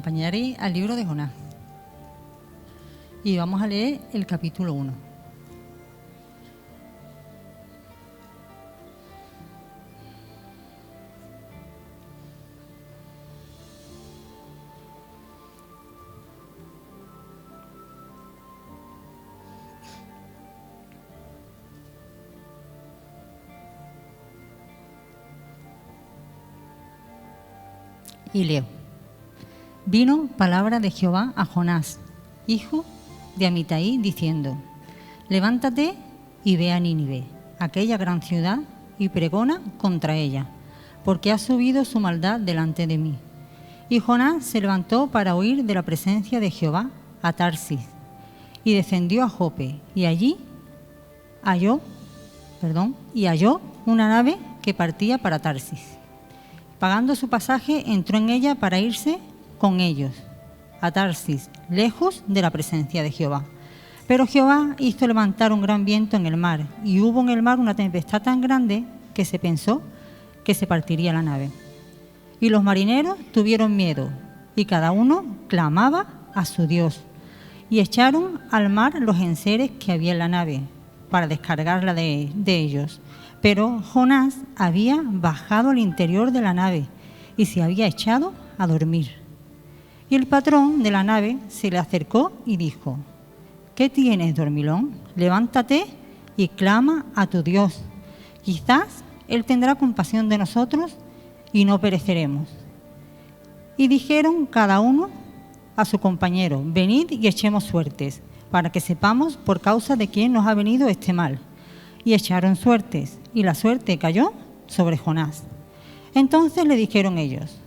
acompañaré al libro de Jonás. Y vamos a leer el capítulo 1. Y leo. Vino palabra de Jehová a Jonás, hijo de Amitai, diciendo: levántate y ve a Nínive, aquella gran ciudad, y pregona contra ella, porque ha subido su maldad delante de mí. Y Jonás se levantó para huir de la presencia de Jehová a Tarsis, y descendió a Jope, y allí halló una nave que partía para Tarsis. Pagando su pasaje, entró en ella para irse con ellos a Tarsis, lejos de la presencia de Jehová. Pero Jehová hizo levantar un gran viento en el mar, y hubo en el mar una tempestad tan grande que se pensó que se partiría la nave. Y los marineros tuvieron miedo, y cada uno clamaba a su Dios, y echaron al mar los enseres que había en la nave, para descargarla de ellos. Pero Jonás había bajado al interior de la nave y se había echado a dormir. Y el patrón de la nave se le acercó y dijo: ¿qué tienes, dormilón? Levántate y clama a tu Dios. Quizás Él tendrá compasión de nosotros y no pereceremos. Y dijeron cada uno a su compañero: venid y echemos suertes, para que sepamos por causa de quién nos ha venido este mal. Y echaron suertes, y la suerte cayó sobre Jonás. Entonces le dijeron ellos: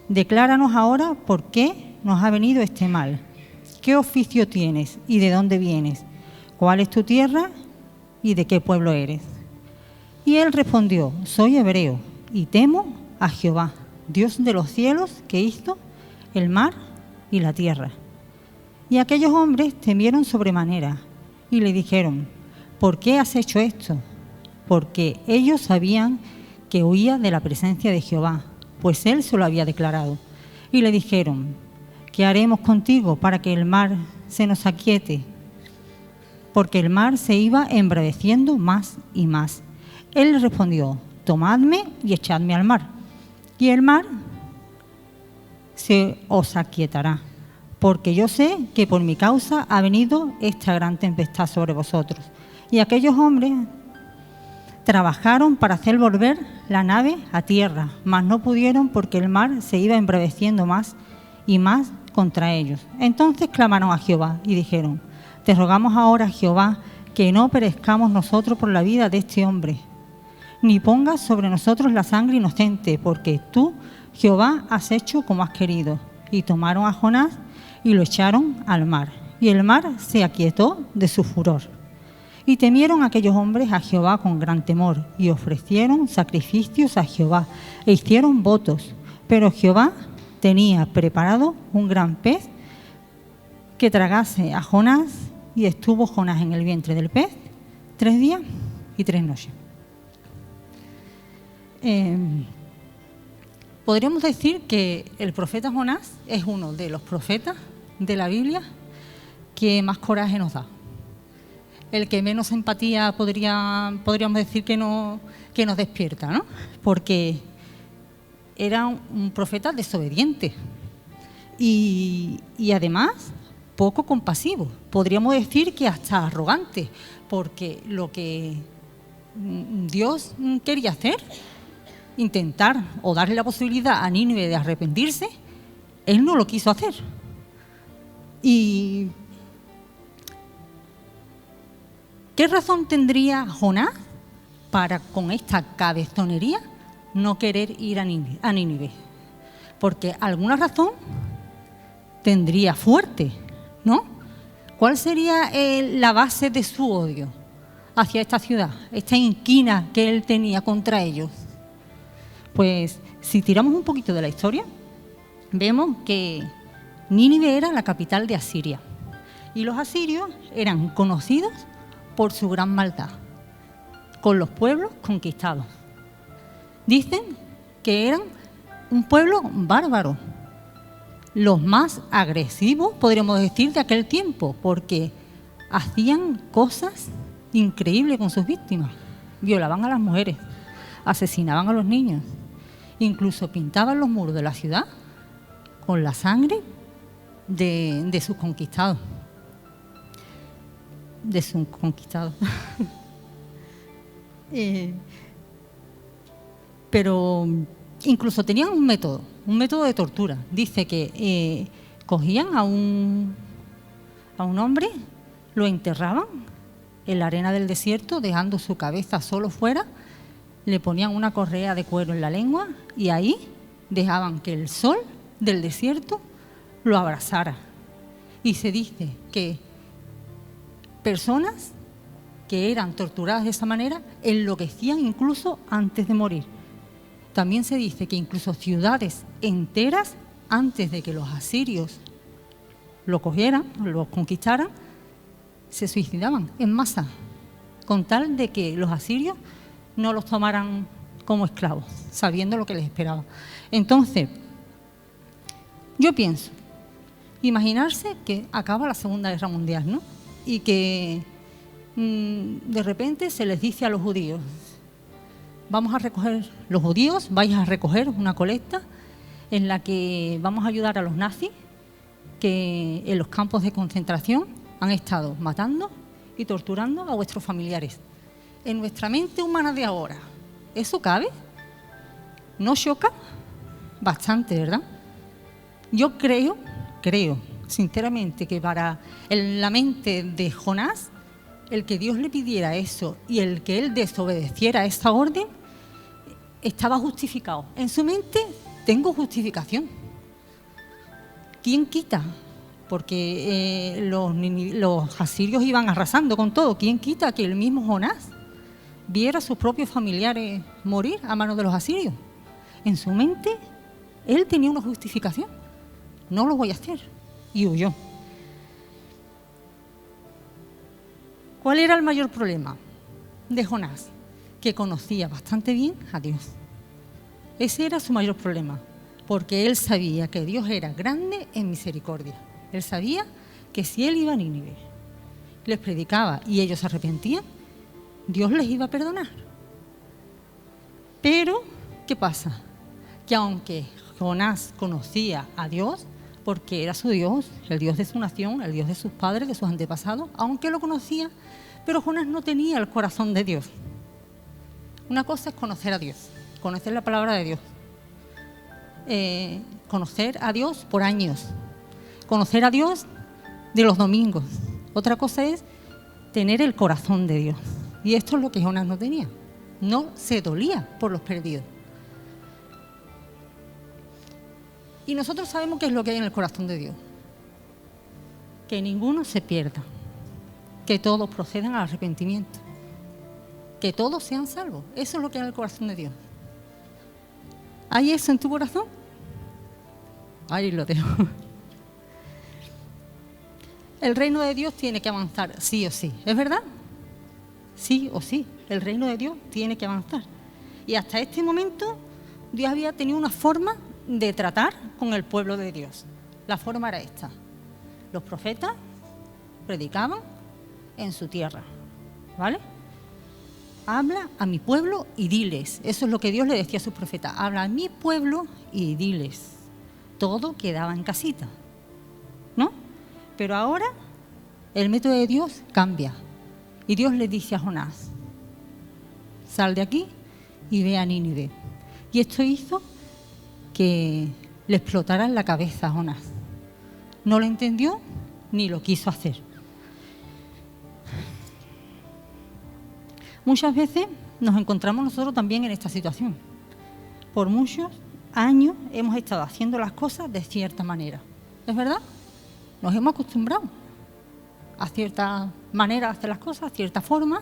decláranos ahora por qué nos ha venido este mal. ¿Qué oficio tienes y de dónde vienes? ¿Cuál es tu tierra y de qué pueblo eres? Y él respondió: soy hebreo y temo a Jehová, Dios de los cielos, que hizo el mar y la tierra. Y aquellos hombres temieron sobremanera y le dijeron: ¿por qué has hecho esto? Porque ellos sabían que huía de la presencia de Jehová, pues él se lo había declarado. Y le dijeron: ¿qué haremos contigo para que el mar se nos aquiete? Porque el mar se iba embraveciendo más y más. Él les respondió: tomadme y echadme al mar, y el mar se os aquietará, porque yo sé que por mi causa ha venido esta gran tempestad sobre vosotros. Y aquellos hombres trabajaron para hacer volver la nave a tierra, mas no pudieron, porque el mar se iba embraveciendo más y más contra ellos. Entonces clamaron a Jehová y dijeron: te rogamos ahora, Jehová, que no perezcamos nosotros por la vida de este hombre, ni pongas sobre nosotros la sangre inocente, porque tú, Jehová, has hecho como has querido. Y tomaron a Jonás y lo echaron al mar, y el mar se aquietó de su furor. Y temieron aquellos hombres a Jehová con gran temor, y ofrecieron sacrificios a Jehová, e hicieron votos. Pero Jehová tenía preparado un gran pez que tragase a Jonás, y estuvo Jonás en el vientre del pez 3 días y 3 noches. Podríamos decir que el profeta Jonás es uno de los profetas de la Biblia que más coraje nos da. El que menos empatía podríamos decir que nos despierta, ¿no? Porque era un profeta desobediente y además poco compasivo. Podríamos decir que hasta arrogante, porque lo que Dios quería hacer, intentar o darle la posibilidad a Nínive de arrepentirse, él no lo quiso hacer. Y ¿qué razón tendría Jonás para, con esta cabezonería, no querer ir a Nínive? Porque alguna razón tendría fuerte, ¿no? ¿Cuál sería la base de su odio hacia esta ciudad, esta inquina que él tenía contra ellos? Pues si tiramos un poquito de la historia, vemos que Nínive era la capital de Asiria, y los asirios eran conocidos por su gran maldad con los pueblos conquistados. Dicen que eran un pueblo bárbaro, los más agresivos, podríamos decir, de aquel tiempo, porque hacían cosas increíbles con sus víctimas. Violaban a las mujeres, asesinaban a los niños, incluso pintaban los muros de la ciudad con la sangre de sus conquistados. Pero incluso tenían un método de tortura. Dice que cogían a un hombre, lo enterraban en la arena del desierto, dejando su cabeza solo fuera, le ponían una correa de cuero en la lengua y ahí dejaban que el sol del desierto lo abrasara. Y se dice que personas que eran torturadas de esa manera enloquecían incluso antes de morir. También se dice que incluso ciudades enteras, antes de que los asirios lo cogieran, lo conquistaran, se suicidaban en masa, con tal de que los asirios no los tomaran como esclavos, sabiendo lo que les esperaba. Entonces, yo pienso, imaginarse que acaba la Segunda Guerra Mundial, ¿no? Y que de repente se les dice a los judíos, vamos a recoger, los judíos, vais a recoger una colecta en la que vamos a ayudar a los nazis que en los campos de concentración han estado matando y torturando a vuestros familiares. En nuestra mente humana de ahora, ¿eso cabe? ¿No choca? Bastante, ¿verdad? Yo creo, sinceramente, que para la mente de Jonás, el que Dios le pidiera eso y el que él desobedeciera esa orden, estaba justificado. En su mente, tengo justificación. ¿Quién quita? Porque los asirios iban arrasando con todo. ¿Quién quita que el mismo Jonás viera a sus propios familiares morir a manos de los asirios? En su mente, él tenía una justificación. No lo voy a hacer. Y huyó. ¿Cuál era el mayor problema de Jonás? Que conocía bastante bien a Dios. Ese era su mayor problema, porque él sabía que Dios era grande en misericordia. Él sabía que si él iba a Nínive, les predicaba y ellos se arrepentían, Dios les iba a perdonar. Pero, ¿qué pasa? Que aunque Jonás conocía a Dios, porque era su Dios, el Dios de su nación, el Dios de sus padres, de sus antepasados, aunque lo conocía, pero Jonás no tenía el corazón de Dios. Una cosa es conocer a Dios, conocer la palabra de Dios, conocer a Dios por años, conocer a Dios de los domingos. Otra cosa es tener el corazón de Dios. Y esto es lo que Jonás no tenía. No se dolía por los perdidos. Y nosotros sabemos qué es lo que hay en el corazón de Dios. Que ninguno se pierda. Que todos procedan al arrepentimiento. Que todos sean salvos. Eso es lo que hay en el corazón de Dios. ¿Hay eso en tu corazón? Ahí lo dejo. El reino de Dios tiene que avanzar, sí o sí. ¿Es verdad? Sí o sí. El reino de Dios tiene que avanzar. Y hasta este momento, Dios había tenido una forma de tratar con el pueblo de Dios. La forma era esta. Los profetas predicaban en su tierra. ¿Vale? Habla a mi pueblo y diles. Eso es lo que Dios le decía a sus profetas. Habla a mi pueblo y diles. Todo quedaba en casita, ¿no? Pero ahora el método de Dios cambia. Y Dios le dice a Jonás, sal de aquí y ve a Nínive. Y esto hizo que le explotara en la cabeza a Jonás. No lo entendió ni lo quiso hacer. Muchas veces nos encontramos nosotros también en esta situación. Por muchos años hemos estado haciendo las cosas de cierta manera. ¿Es verdad? Nos hemos acostumbrado a cierta manera de hacer las cosas, a cierta forma.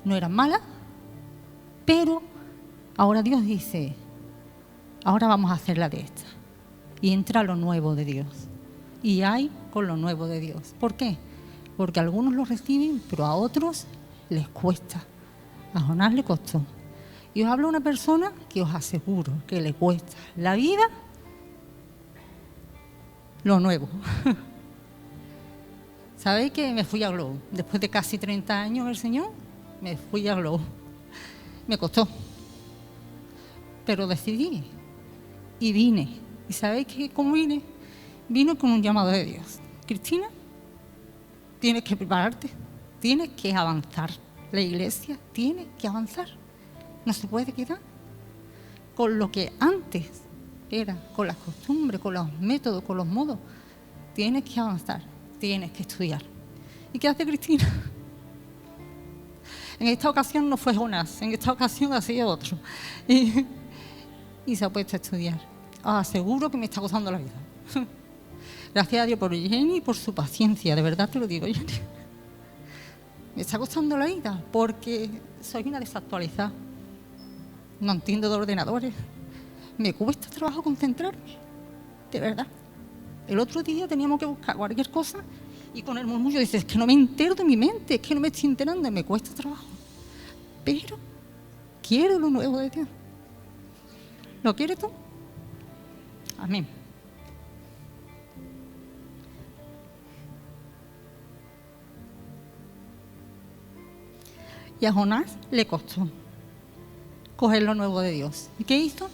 No eran malas, pero ahora Dios dice, ahora vamos a hacerla de esta. Y entra lo nuevo de Dios. Y hay con lo nuevo de Dios. ¿Por qué? Porque algunos lo reciben, pero a otros les cuesta. A Jonás le costó. Y os hablo de una persona que os aseguro que le cuesta la vida lo nuevo. ¿Sabéis que me fui a Globo? Después de casi 30 años el Señor, me fui a Globo. Me costó, pero decidí y vine. ¿Y sabéis cómo vine? Vino con un llamado de Dios. Cristina, tienes que prepararte, tienes que avanzar. La iglesia tiene que avanzar. No se puede quedar con lo que antes era, con las costumbres, con los métodos, con los modos. Tienes que avanzar, tienes que estudiar. ¿Y qué hace Cristina? En esta ocasión no fue Jonás, en esta ocasión ha sido otro. Y se ha puesto a estudiar. Aseguro que me está gozando la vida. Gracias a Dios por Jenny y por su paciencia, de verdad te lo digo, Jenny. Me está gustando la vida porque soy una desactualizada. No entiendo de ordenadores. Me cuesta trabajo concentrarme, de verdad. El otro día teníamos que buscar cualquier cosa y con el murmullo dices, es que no me entero de mi mente, es que no me estoy enterando, me cuesta trabajo. Pero quiero lo nuevo de Dios. ¿Lo quieres tú? Amén. Y a Jonás le costó coger lo nuevo de Dios. ¿Y qué hizo?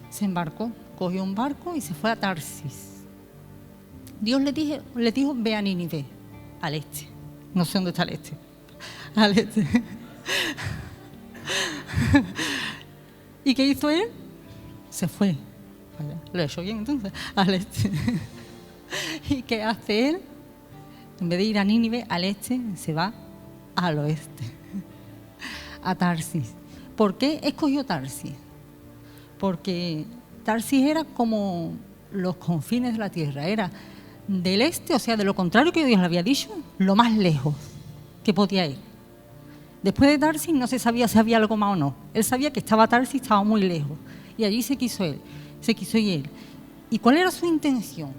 Se embarcó, cogió un barco y se fue a Tarsis. Dios le dijo, ve a Nínive, al este. No sé dónde está el este. Al este. ¿Y qué hizo él? Se fue. Lo he hecho bien entonces, al este. ¿Y qué hace él? En vez de ir a Nínive, al este, se va al oeste, a Tarsis. ¿Por qué escogió Tarsis? Porque Tarsis era como los confines de la tierra, era del este, o sea, de lo contrario que Dios le había dicho, lo más lejos que podía ir. Después de Tarsis no se sabía si había algo más o no. Él sabía que estaba Tarsis, estaba muy lejos. Y allí se quiso ir él. ¿Y cuál era su intención?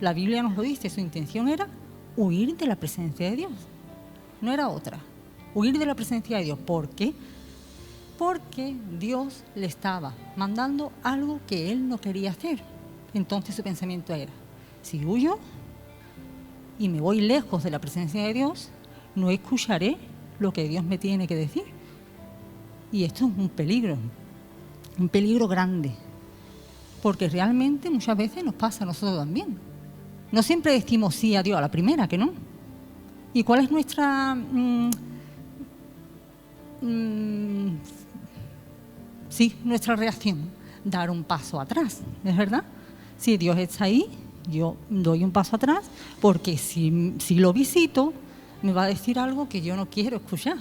La Biblia nos lo dice, su intención era huir de la presencia de Dios. No era otra. Huir de la presencia de Dios. ¿Por qué? Porque Dios le estaba mandando algo que él no quería hacer. Entonces su pensamiento era, si huyo y me voy lejos de la presencia de Dios, no escucharé lo que Dios me tiene que decir. Y esto es un peligro grande, porque realmente muchas veces nos pasa a nosotros también. No siempre decimos sí a Dios a la primera, que no. ¿Y cuál es nuestra nuestra reacción? Dar un paso atrás, ¿es verdad? Si Dios está ahí, yo doy un paso atrás, porque si lo visito, me va a decir algo que yo no quiero escuchar.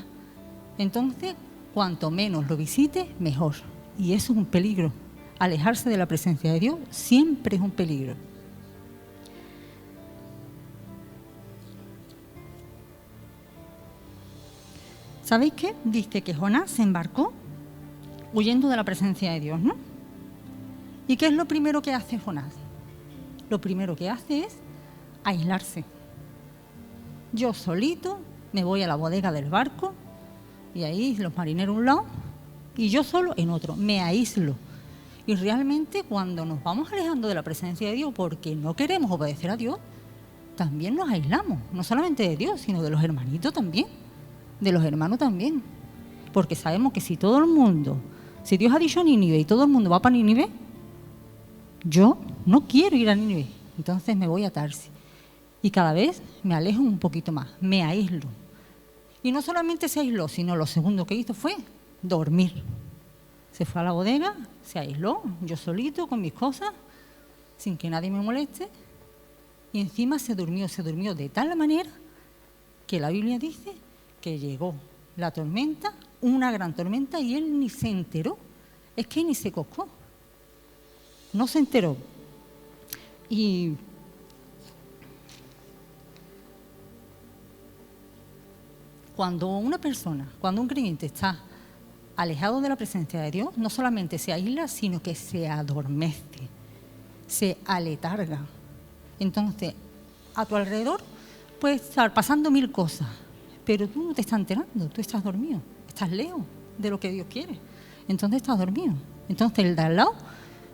Entonces, cuanto menos lo visite, mejor. Y eso es un peligro. Alejarse de la presencia de Dios siempre es un peligro. ¿Sabéis qué? Dice que Jonás se embarcó huyendo de la presencia de Dios, ¿no? ¿Y qué es lo primero que hace Jonás? Lo primero que hace es aislarse. Yo solito me voy a la bodega del barco y ahí los marineros a un lado y yo solo en otro. Me aíslo. Y realmente cuando nos vamos alejando de la presencia de Dios porque no queremos obedecer a Dios, también nos aislamos. No solamente de Dios, sino de los hermanitos también. De los hermanos también. Porque sabemos que si todo el mundo, si Dios ha dicho Nínive y todo el mundo va para Nínive, yo no quiero ir a Nínive. Entonces me voy a Tarsis. Y cada vez me alejo un poquito más, me aíslo. Y no solamente se aisló, sino lo segundo que hizo fue dormir. Se fue a la bodega, se aisló, yo solito, con mis cosas, sin que nadie me moleste. Y encima se durmió de tal manera que la Biblia dice que llegó la tormenta, una gran tormenta, y él ni se enteró. Es que ni se coscó. No se enteró. Y cuando un creyente está alejado de la presencia de Dios, no solamente se aísla, sino que se adormece, se aletarga. Entonces, a tu alrededor puede estar pasando 1000 cosas, pero tú no te estás enterando, tú estás dormido, estás lejos de lo que Dios quiere. Entonces estás dormido. Entonces el de al lado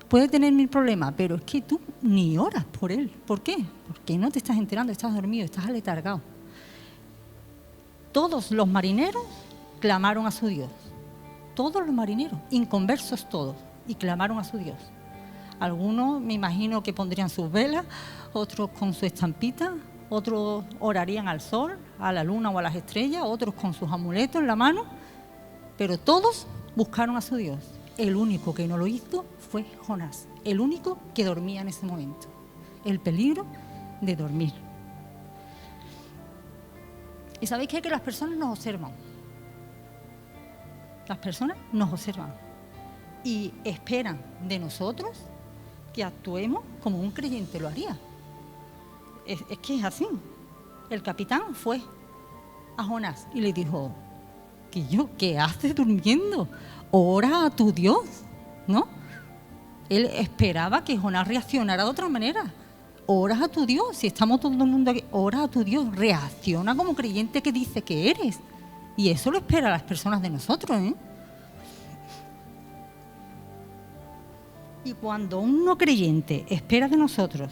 puede tener 1000 problemas, pero es que tú ni oras por él. ¿Por qué? Porque no te estás enterando, estás dormido, estás aletargado. Todos los marineros clamaron a su Dios. Todos los marineros, inconversos todos, y clamaron a su Dios. Algunos me imagino que pondrían sus velas, otros con su estampita, otros orarían al sol, a la luna o a las estrellas, otros con sus amuletos en la mano, pero todos buscaron a su Dios. El único que no lo hizo fue Jonás, el único que dormía en ese momento. El peligro de dormir. ¿Y sabéis qué? Que las personas nos observan. Las personas nos observan y esperan de nosotros que actuemos como un creyente lo haría. Es que es así. El capitán fue a Jonás y le dijo: ¿Qué haces durmiendo? Ora a tu Dios, ¿no? Él esperaba que Jonás reaccionara de otra manera. Ora a tu Dios, si estamos todo el mundo aquí, ora a tu Dios, reacciona como creyente que dice que eres. Y eso lo espera las personas de nosotros, ¿eh? Y cuando un no creyente espera de nosotros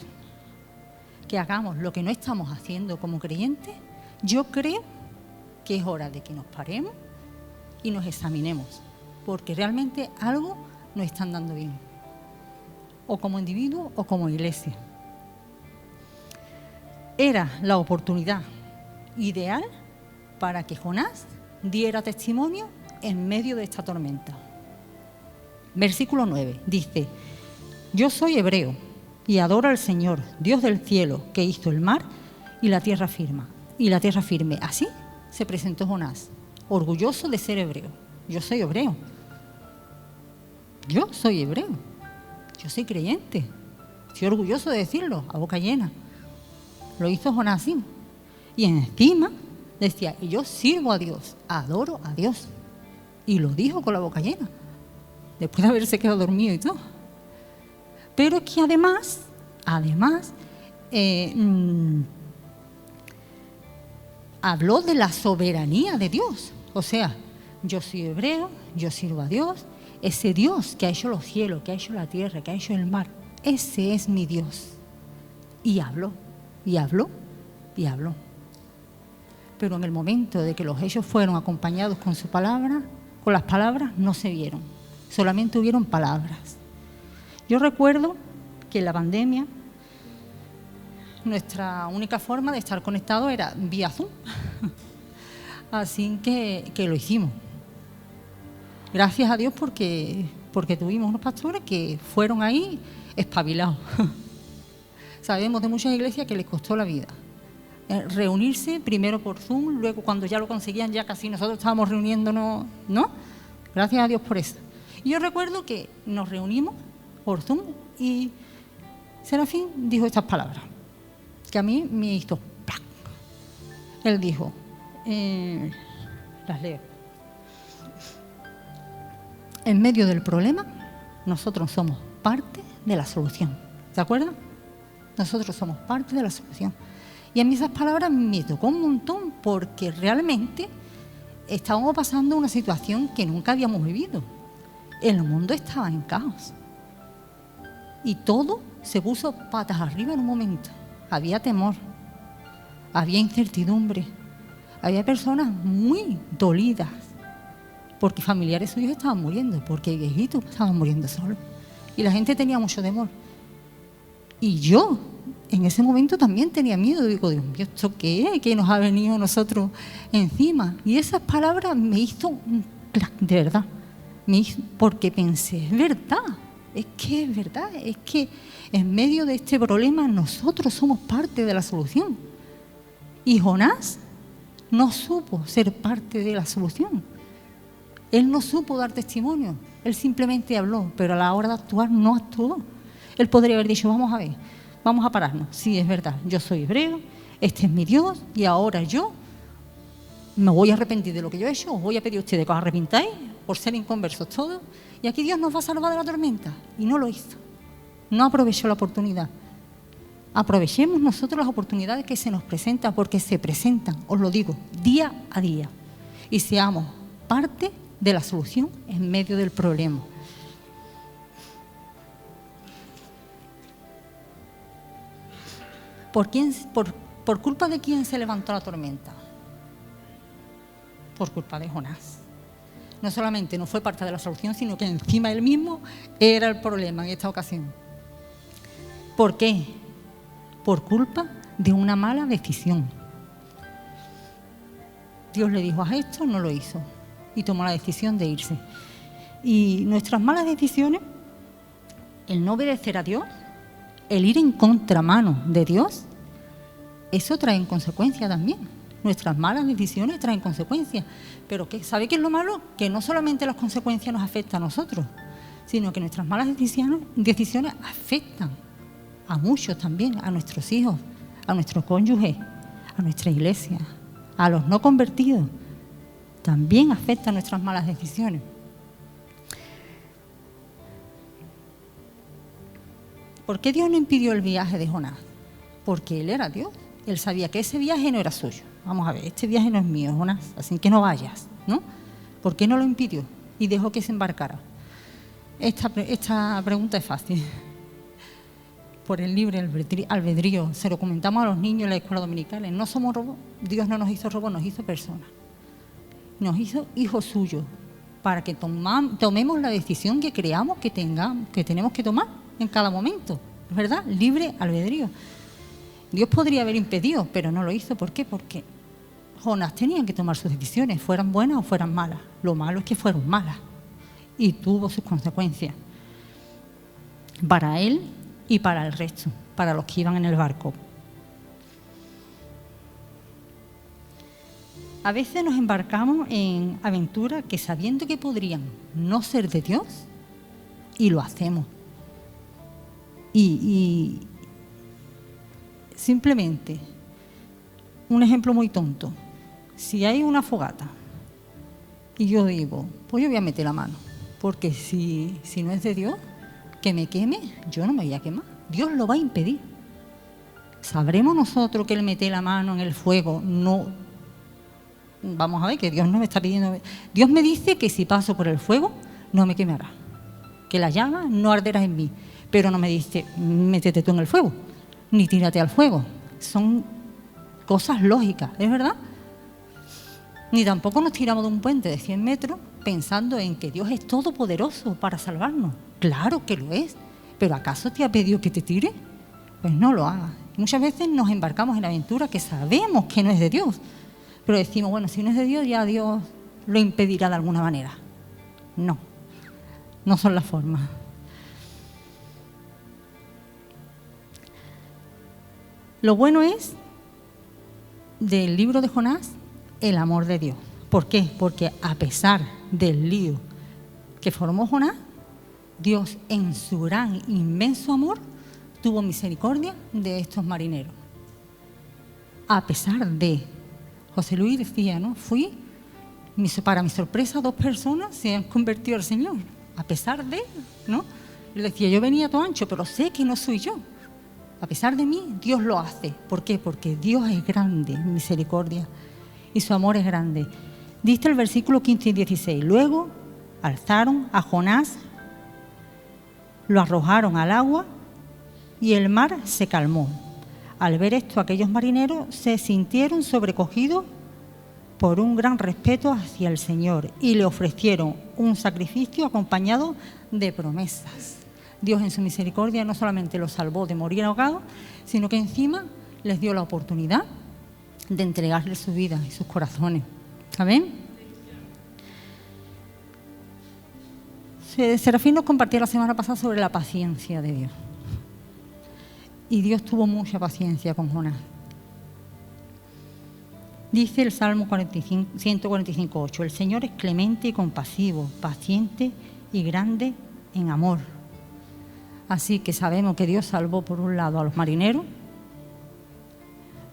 que hagamos lo que no estamos haciendo como creyentes, yo creo que es hora de que nos paremos y nos examinemos, porque realmente algo nos están dando bien, o como individuo o como iglesia. Era la oportunidad ideal para que Jonás diera testimonio en medio de esta tormenta. Versículo 9 dice: yo soy hebreo y adoro al Señor, Dios del cielo, que hizo el mar y la tierra firme. Así se presentó Jonás, orgulloso de ser hebreo. Yo soy hebreo. Yo soy hebreo. Yo soy creyente. Estoy orgulloso de decirlo, a boca llena. Lo hizo Jonás así. Y encima decía: y yo sirvo a Dios, adoro a Dios. Y lo dijo con la boca llena, después de haberse quedado dormido y todo. Pero es que además, habló de la soberanía de Dios. O sea, yo soy hebreo, yo sirvo a Dios. Ese Dios que ha hecho los cielos, que ha hecho la tierra, que ha hecho el mar, ese es mi Dios. Y habló, y habló, y habló. Pero en el momento de que los hechos fueron acompañados con su palabra, con las palabras no se vieron, solamente hubieron palabras. Yo recuerdo que en la pandemia nuestra única forma de estar conectados era vía Zoom. Así que lo hicimos. Gracias a Dios porque tuvimos unos pastores que fueron ahí espabilados. Sabemos de muchas iglesias que les costó la vida reunirse primero por Zoom, luego cuando ya lo conseguían ya casi nosotros estábamos reuniéndonos, ¿no? Gracias a Dios por eso. Y yo recuerdo que nos reunimos por Zoom y Serafín dijo estas palabras que a mí me hizo ¡plac! Él dijo, las leo: en medio del problema nosotros somos parte de la solución. ¿Se acuerdan? Nosotros somos parte de la solución. Y a mí esas palabras me tocó un montón porque realmente estábamos pasando una situación que nunca habíamos vivido. El mundo estaba en caos. Y todo se puso patas arriba en un momento. Había temor, había incertidumbre, había personas muy dolidas porque familiares suyos estaban muriendo, porque viejitos estaban muriendo solos. Y la gente tenía mucho temor. Y yo en ese momento también tenía miedo. Digo, Dios mío, ¿esto qué es? ¿Qué nos ha venido a nosotros encima? Y esas palabras me hizo un clac, de verdad. Porque pensé, es verdad, es que en medio de este problema nosotros somos parte de la solución. Y Jonás no supo ser parte de la solución. Él no supo dar testimonio, él simplemente habló, pero a la hora de actuar no actuó. Él podría haber dicho, vamos a ver, vamos a pararnos. Sí, es verdad, yo soy hebreo, este es mi Dios y ahora yo me voy a arrepentir de lo que yo he hecho, os voy a pedir a ustedes que os arrepintáis por ser inconversos todos y aquí Dios nos va a salvar de la tormenta. Y no lo hizo, no aprovechó la oportunidad. Aprovechemos nosotros las oportunidades que se nos presentan, porque se presentan, os lo digo, día a día. Y seamos parte de la solución en medio del problema. ¿Por culpa de quién se levantó la tormenta? Por culpa de Jonás. No solamente no fue parte de la solución, sino que encima él mismo era el problema en esta ocasión. ¿Por qué? Por culpa de una mala decisión. Dios le dijo, haz esto, no lo hizo. Y tomó la decisión de irse. Y nuestras malas decisiones, el no obedecer a Dios, el ir en contramano de Dios, eso trae consecuencias también. Nuestras malas decisiones traen consecuencias. Pero ¿sabe qué es lo malo? Que no solamente las consecuencias nos afectan a nosotros, sino que nuestras malas decisiones afectan a muchos también, a nuestros hijos, a nuestros cónyuges, a nuestra iglesia, a los no convertidos. También afectan nuestras malas decisiones. ¿Por qué Dios no impidió el viaje de Jonás? Porque él era Dios. Él sabía que ese viaje no era suyo. Vamos a ver, este viaje no es mío, Jonás, así que no vayas, ¿no? ¿Por qué no lo impidió y dejó que se embarcara? Esta pregunta es fácil. Por el libre albedrío. Se lo comentamos a los niños en la escuela dominical. No somos robots. Dios no nos hizo robots, nos hizo personas. Nos hizo hijos suyos para que tomemos la decisión que creamos que tenemos que tomar en cada momento. ¿Es verdad? Libre albedrío. Dios podría haber impedido, pero no lo hizo. ¿Por qué? Porque Jonás tenía que tomar sus decisiones, fueran buenas o fueran malas. Lo malo es que fueron malas y tuvo sus consecuencias para él y para el resto, para los que iban en el barco. A veces nos embarcamos en aventuras que sabiendo que podrían no ser de Dios, y lo hacemos. Y simplemente, un ejemplo muy tonto. Si hay una fogata y yo digo, pues yo voy a meter la mano, porque si no es de Dios, que me queme, yo no me voy a quemar. Dios lo va a impedir. ¿Sabremos nosotros que Él mete la mano en el fuego? No. Vamos a ver que Dios no me está pidiendo. Dios me dice que si paso por el fuego, no me quemará. Que la llama no arderá en mí. Pero no me dice, métete tú en el fuego, ni tírate al fuego. Son cosas lógicas, ¿es verdad? Ni tampoco nos tiramos de un puente de 100 metros pensando en que Dios es todopoderoso para salvarnos. Claro que lo es, pero ¿acaso te ha pedido que te tire? Pues no lo hagas. Muchas veces nos embarcamos en aventuras que sabemos que no es de Dios, pero decimos, bueno, si no es de Dios, ya Dios lo impedirá de alguna manera. No son las formas. Lo bueno es del libro de Jonás, el amor de Dios. ¿Por qué? Porque a pesar del lío que formó Jonás, Dios en su gran, inmenso amor tuvo misericordia de estos marineros. A pesar de, José Luis decía, ¿no? Para mi sorpresa, 2 personas se han convertido al Señor. A pesar de, ¿no? Él decía, yo venía todo ancho, pero sé que no soy yo. A pesar de mí, Dios lo hace. ¿Por qué? Porque Dios es grande en misericordia y su amor es grande. Dice el versículo 15 y 16. Luego alzaron a Jonás, lo arrojaron al agua y el mar se calmó. Al ver esto, aquellos marineros se sintieron sobrecogidos por un gran respeto hacia el Señor y le ofrecieron un sacrificio acompañado de promesas. Dios en su misericordia no solamente los salvó de morir ahogado, sino que encima les dio la oportunidad de entregarle su vida y sus corazones. ¿Amén? Serafín nos compartió la semana pasada sobre la paciencia de Dios. Y Dios tuvo mucha paciencia con Jonás. Dice el Salmo 145:8, el Señor es clemente y compasivo, paciente y grande en amor. Así que sabemos que Dios salvó por un lado a los marineros,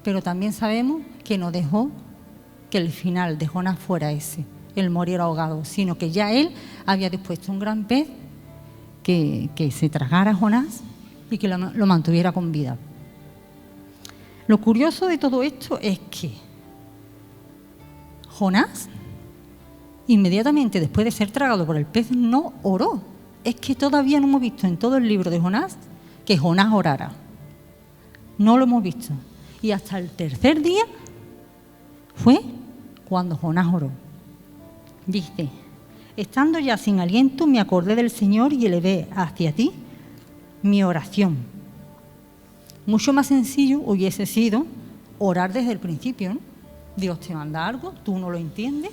pero también sabemos que no dejó que el final de Jonás fuera ese, el morir ahogado, sino que ya Él había dispuesto un gran pez que se tragara a Jonás y que lo mantuviera con vida. Lo curioso de todo esto es que Jonás, inmediatamente después de ser tragado por el pez, no oró. Es que todavía no hemos visto en todo el libro de Jonás que Jonás orara. no lo hemos visto. Y hasta el tercer día fue cuando Jonás oró. Dice: estando ya sin aliento, me acordé del Señor y elevé hacia ti mi oración. Mucho más sencillo hubiese sido orar desde el principio, ¿no? Dios te manda algo, tú no lo entiendes,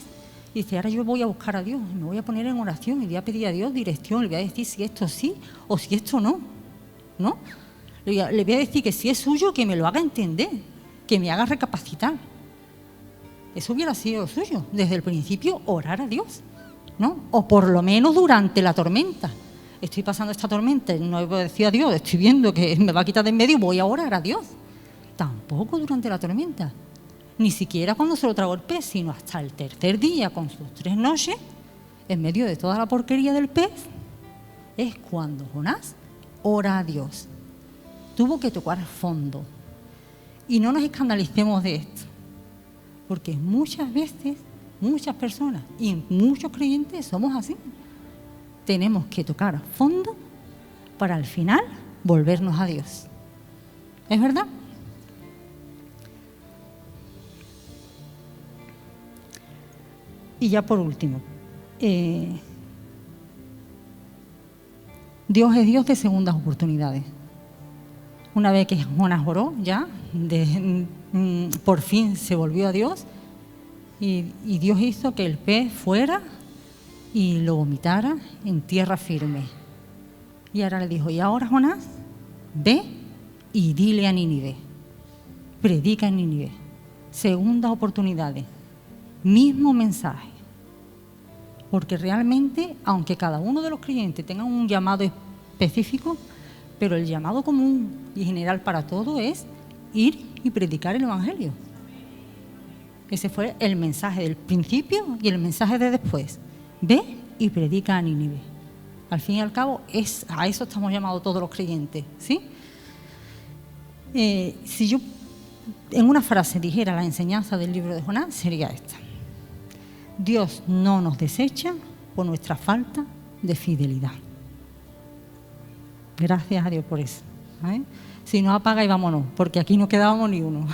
y dice: ahora yo voy a buscar a Dios, me voy a poner en oración y voy a pedir a Dios dirección, le voy a decir si esto sí o si esto no, ¿no? Le voy a decir que si es suyo, que me lo haga entender, que me haga recapacitar. Eso hubiera sido suyo, desde el principio orar a Dios, ¿no? O por lo menos durante la tormenta. Estoy pasando esta tormenta, no he obedecido a Dios, estoy viendo que me va a quitar de en medio, voy a orar a Dios. Tampoco durante la tormenta, ni siquiera cuando se lo tragó el pez, sino hasta el tercer día, con sus 3 noches, en medio de toda la porquería del pez, es cuando Jonás ora a Dios. Tuvo que tocar fondo. Y no nos escandalicemos de esto, porque muchas veces, muchas personas y muchos creyentes somos así. Tenemos que tocar fondo para al final volvernos a Dios. ¿Es verdad? Y ya por último, Dios es Dios de segundas oportunidades. Una vez que Jonás oró, ya, por fin se volvió a Dios y Dios hizo que el pez fuera y lo vomitara en tierra firme. Y ahora le dijo: y ahora, Jonás, ve y dile a Nínive, predica en Nínive. Segundas oportunidades, mismo mensaje. Porque realmente, aunque cada uno de los creyentes tenga un llamado específico, pero el llamado común y general para todo es ir y predicar el Evangelio. Ese fue el mensaje del principio y el mensaje de después. Ve y predica a Nínive. Al fin y al cabo, a eso estamos llamados todos los creyentes, ¿sí? Si yo en una frase dijera la enseñanza del libro de Jonás, sería esta: Dios no nos desecha por nuestra falta de fidelidad. Gracias a Dios por eso, ¿eh? Si no, apaga y vámonos, porque aquí no quedábamos ni uno.